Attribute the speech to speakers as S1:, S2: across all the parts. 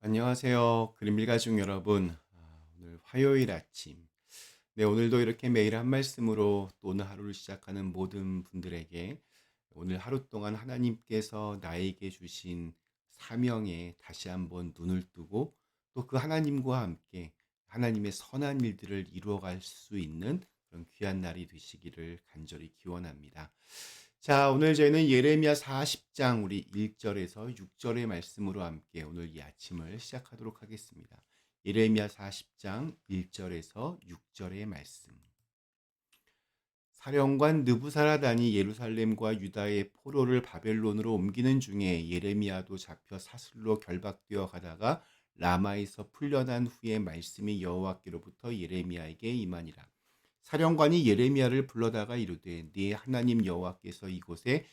S1: 안녕하세요. 그림일가족 여러분. 오늘 화요일 아침. 네, 오늘도 이렇게 매일 한 말씀으로 또 오늘 하루를 시작하는 모든 분들에게 오늘 하루 동안 하나님께서 나에게 주신 사명에 다시 한번 눈을 뜨고 또 그 하나님과 함께 하나님의 선한 일들을 이루어갈 수 있는 그런 귀한 날이 되시기를 간절히 기원합니다. 자, 오늘 저희는 예레미야 40장 우리 1절에서 6절의 말씀으로 함께 오늘 이 아침을 시작하도록 하겠습니다. 예레미야 40장 1절에서 6절의 말씀. 사령관 느부사라단이 예루살렘과 유다의 포로를 바벨론으로 옮기는 중에 예레미야도 잡혀 사슬로 결박되어 가다가 라마에서 풀려난 후에 말씀이 여호와께로부터 예레미야에게 임하니라. 사령관이 예레미야를 불러다가 이르되 네 하나님 여호와께서 이곳에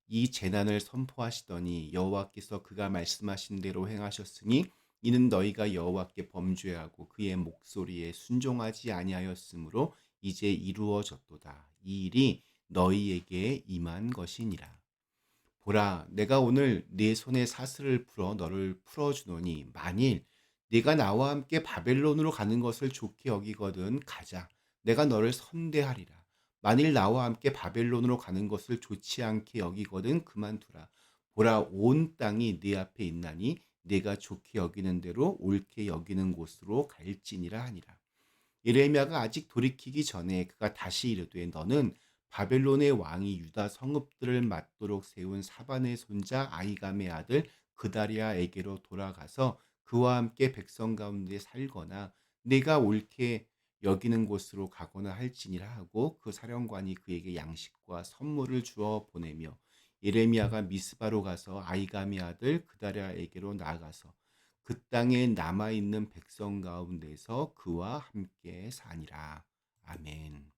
S1: 이 재난을 선포하시더니 여호와께서 그가 말씀하신 대로 행하셨으니 이는 너희가 여호와께 범죄하고 그의 목소리에 순종하지 아니하였으므로 이제 이루어졌도다. 이 일이 너희에게 임한 것이니라. 보라, 내가 오늘 네 손에 사슬을 풀어 너를 풀어주노니 만일 네가 나와 함께 바벨론으로 가는 것을 좋게 여기거든 가자. 내가 너를 선대하리라. 만일 나와 함께 바벨론으로 가는 것을 좋지 않게 여기거든 그만두라. 보라, 온 땅이 네 앞에 있나니 네가 좋게 여기는 대로 옳게 여기는 곳으로 갈지니라 하니라. 예레미야가 아직 돌이키기 전에 그가 다시 이르되 너는 바벨론의 왕이 유다 성읍들을 맞도록 세운 사반의 손자 아히감의 아들 그다리아에게로 돌아가서 그와 함께 백성 가운데 살거나 내가 옳게 여기는 곳으로 가거나 할지니라 하고 그 사령관이 그에게 양식과 선물을 주어 보내며 예레미야가 미스바로 가서 아히감의 아들 그다리아에게로 나아가서 그 땅에 남아있는 백성 가운데서 그와 함께 사니라. 아멘.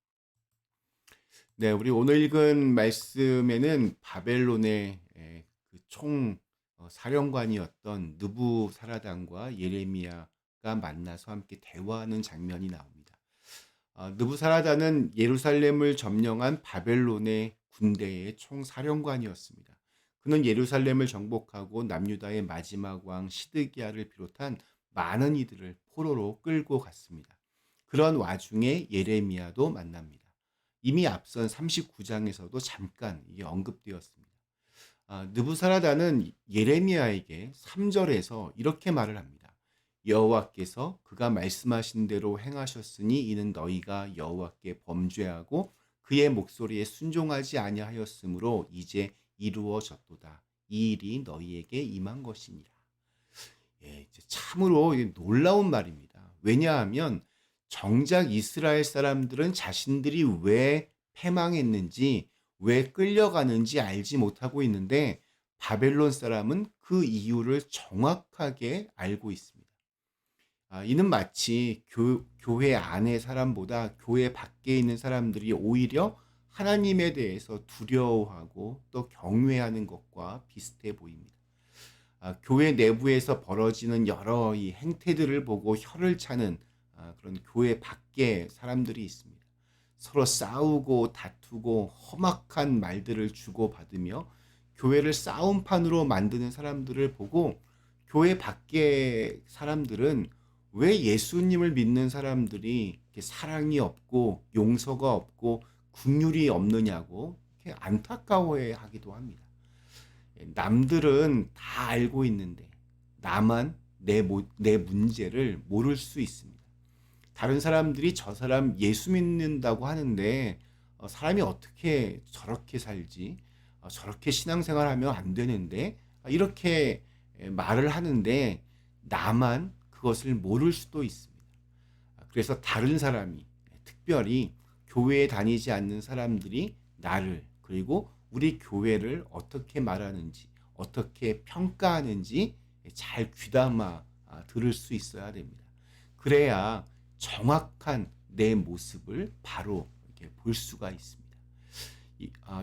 S1: 네, 우리 오늘 읽은 말씀에는 바벨론의 그총 사령관이었던 느부사라단과 예레미야가 만나서 함께 대화하는 장면이 나옵니다. 느부사라단은 예루살렘을 점령한 바벨론의 군대의 총사령관이었습니다. 그는 예루살렘을 정복하고 남유다의 마지막 왕 시드기야를 비롯한 많은 이들을 포로로 끌고 갔습니다. 그런 와중에 예레미야도 만납니다. 이미 앞선 39장에서도 잠깐 이게 언급되었습니다. 느부사라단은 예레미야에게 3절에서 이렇게 말을 합니다. 여호와께서 그가 말씀하신 대로 행하셨으니 이는 너희가 여호와께 범죄하고 그의 목소리에 순종하지 아니하였으므로 이제 이루어졌도다. 이 일이 너희에게 임한 것이니라. 예, 참으로 놀라운 말입니다. 왜냐하면 정작 이스라엘 사람들은 자신들이 왜 패망했는지, 왜 끌려가는지 알지 못하고 있는데 바벨론 사람은 그 이유를 정확하게 알고 있습니다. 이는 마치 교회 안의 사람보다 교회 밖에 있는 사람들이 오히려 하나님에 대해서 두려워하고 또 경외하는 것과 비슷해 보입니다. 교회 내부에서 벌어지는 여러 이 행태들을 보고 혀를 차는 그런 교회 밖에 사람들이 있습니다. 서로 싸우고 다투고 험악한 말들을 주고받으며 교회를 싸움판으로 만드는 사람들을 보고 교회 밖의 사람들은 왜 예수님을 믿는 사람들이 이렇게 사랑이 없고 용서가 없고 긍휼이 없느냐고 이렇게 안타까워해 하기도 합니다. 남들은 다 알고 있는데 나만 내 문제를 모를 수 있습니다. 다른 사람들이 저 사람 예수 믿는다고 하는데 사람이 어떻게 저렇게 살지? 저렇게 신앙생활하면 안 되는데 이렇게 말을 하는데 나만 그것을 모를 수도 있습니다. 그래서 다른 사람이 특별히 교회에 다니지 않는 사람들이 나를 그리고 우리 교회를 어떻게 말하는지 어떻게 평가하는지 잘 귀담아 들을 수 있어야 됩니다. 그래야 정확한 내 모습을 바로 이렇게 볼 수가 있습니다.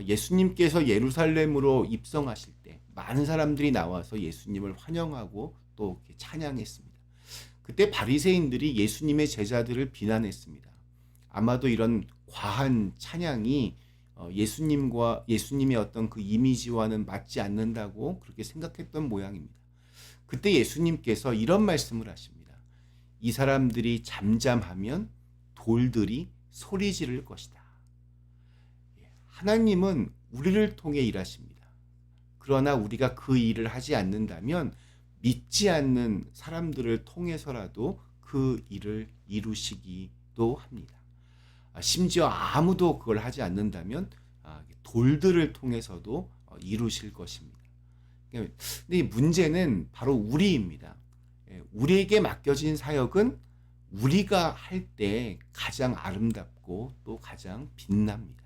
S1: 예수님께서 예루살렘으로 입성하실 때 많은 사람들이 나와서 예수님을 환영하고 또 찬양했습니다. 그때 바리새인들이 예수님의 제자들을 비난했습니다. 아마도 이런 과한 찬양이 예수님의 어떤 그 이미지와는 맞지 않는다고 그렇게 생각했던 모양입니다. 그때 예수님께서 이런 말씀을 하십니다. 이 사람들이 잠잠하면 돌들이 소리 지를 것이다. 하나님은 우리를 통해 일하십니다. 그러나 우리가 그 일을 하지 않는다면 믿지 않는 사람들을 통해서라도 그 일을 이루시기도 합니다. 심지어 아무도 그걸 하지 않는다면 돌들을 통해서도 이루실 것입니다. 근데 이 문제는 바로 우리입니다. 우리에게 맡겨진 사역은 우리가 할 때 가장 아름답고 또 가장 빛납니다.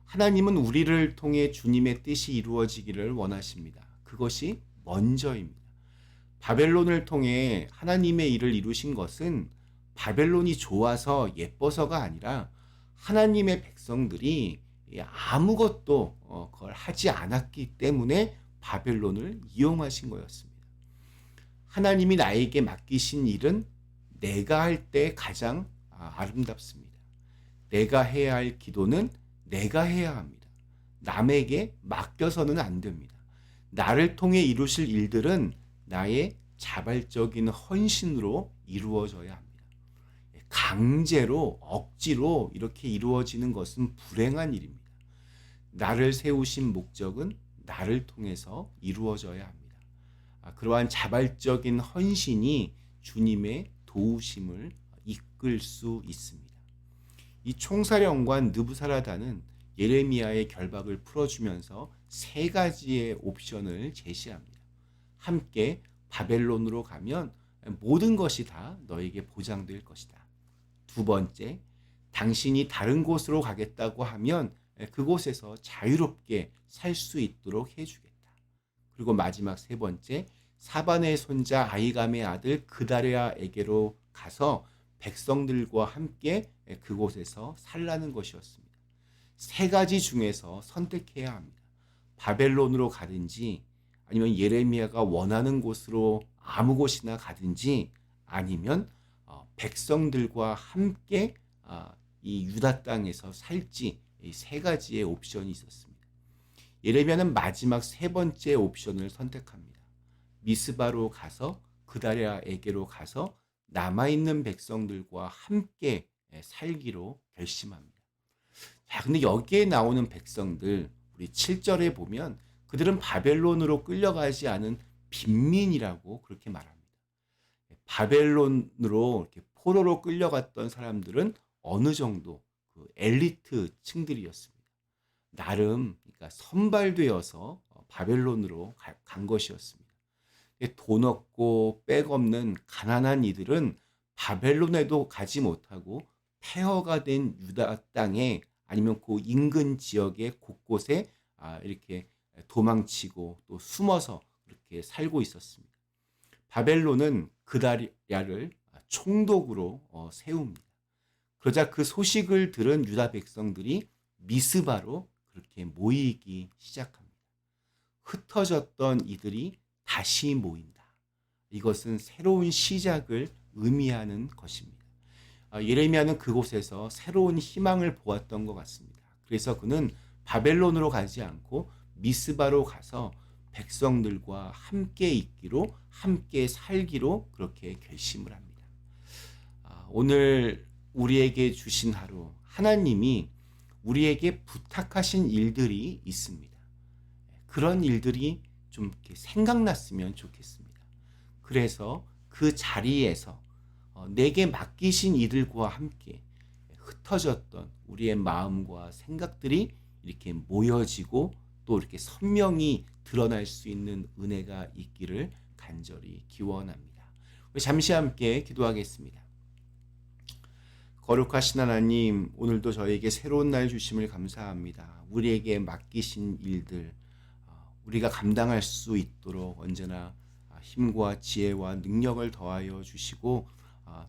S1: 하나님은 우리를 통해 주님의 뜻이 이루어지기를 원하십니다. 그것이 먼저입니다. 바벨론을 통해 하나님의 일을 이루신 것은 바벨론이 좋아서 예뻐서가 아니라 하나님의 백성들이 아무것도 그걸 하지 않았기 때문에 바벨론을 이용하신 거였습니다. 하나님이 나에게 맡기신 일은 내가 할 때 가장 아름답습니다. 내가 해야 할 기도는 내가 해야 합니다. 남에게 맡겨서는 안 됩니다. 나를 통해 이루실 일들은 나의 자발적인 헌신으로 이루어져야 합니다. 강제로 억지로 이렇게 이루어지는 것은 불행한 일입니다. 나를 세우신 목적은 나를 통해서 이루어져야 합니다. 그러한 자발적인 헌신이 주님의 도우심을 이끌 수 있습니다. 이 총사령관 느부사라단은 예레미야의 결박을 풀어주면서 세 가지의 옵션을 제시합니다. 함께 바벨론으로 가면 모든 것이 다 너에게 보장될 것이다. 두 번째, 당신이 다른 곳으로 가겠다고 하면 그곳에서 자유롭게 살 수 있도록 해주겠다. 그리고 마지막 세 번째, 사반의 손자 아히감의 아들 그다랴에게로 가서 백성들과 함께 그곳에서 살라는 것이었습니다. 세 가지 중에서 선택해야 합니다. 바벨론으로 가든지 아니면 예레미야가 원하는 곳으로 아무 곳이나 가든지 아니면 백성들과 함께 이 유다 땅에서 살지, 이 세 가지의 옵션이 있었습니다. 예레미야는 마지막 세 번째 옵션을 선택합니다. 미스바로 가서 그다랴에게로 가서 남아있는 백성들과 함께 살기로 결심합니다. 자, 근데 여기에 나오는 백성들, 우리 7절에 보면 그들은 바벨론으로 끌려가지 않은 빈민이라고 그렇게 말합니다. 바벨론으로 이렇게 포로로 끌려갔던 사람들은 어느 정도 그 엘리트 층들이었습니다. 나름 그러니까 선발되어서 바벨론으로 간 것이었습니다. 돈 없고 백 없는 가난한 이들은 바벨론에도 가지 못하고 폐허가 된 유다 땅에 아니면 그 인근 지역의 곳곳에 이렇게 도망치고 또 숨어서 그렇게 살고 있었습니다. 바벨론은 그다랴를 총독으로 세웁니다. 그러자 그 소식을 들은 유다 백성들이 미스바로 그렇게 모이기 시작합니다. 흩어졌던 이들이 다시 모인다. 이것은 새로운 시작을 의미하는 것입니다. 예레미야는 그곳에서 새로운 희망을 보았던 것 같습니다. 그래서 그는 바벨론으로 가지 않고 미스바로 가서 백성들과 함께 있기로, 함께 살기로 그렇게 결심을 합니다. 오늘 우리에게 주신 하루, 하나님이 우리에게 부탁하신 일들이 있습니다. 그런 일들이 좀 이렇게 생각났으면 좋겠습니다. 그래서 그 자리에서 내게 맡기신 이들과 함께 흩어졌던 우리의 마음과 생각들이 이렇게 모여지고 또 이렇게 선명히 드러날 수 있는 은혜가 있기를 간절히 기원합니다. 우리 잠시 함께 기도하겠습니다. 거룩하신 하나님, 오늘도 저에게 새로운 날 주심을 감사합니다. 우리에게 맡기신 일들, 우리가 감당할 수 있도록 언제나 힘과 지혜와 능력을 더하여 주시고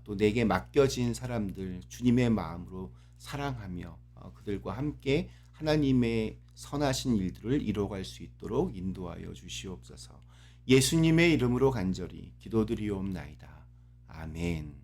S1: 또 내게 맡겨진 사람들 주님의 마음으로 사랑하며 그들과 함께 하나님의 선하신 일들을 이뤄갈 수 있도록 인도하여 주시옵소서. 예수님의 이름으로 간절히 기도드리옵나이다. 아멘.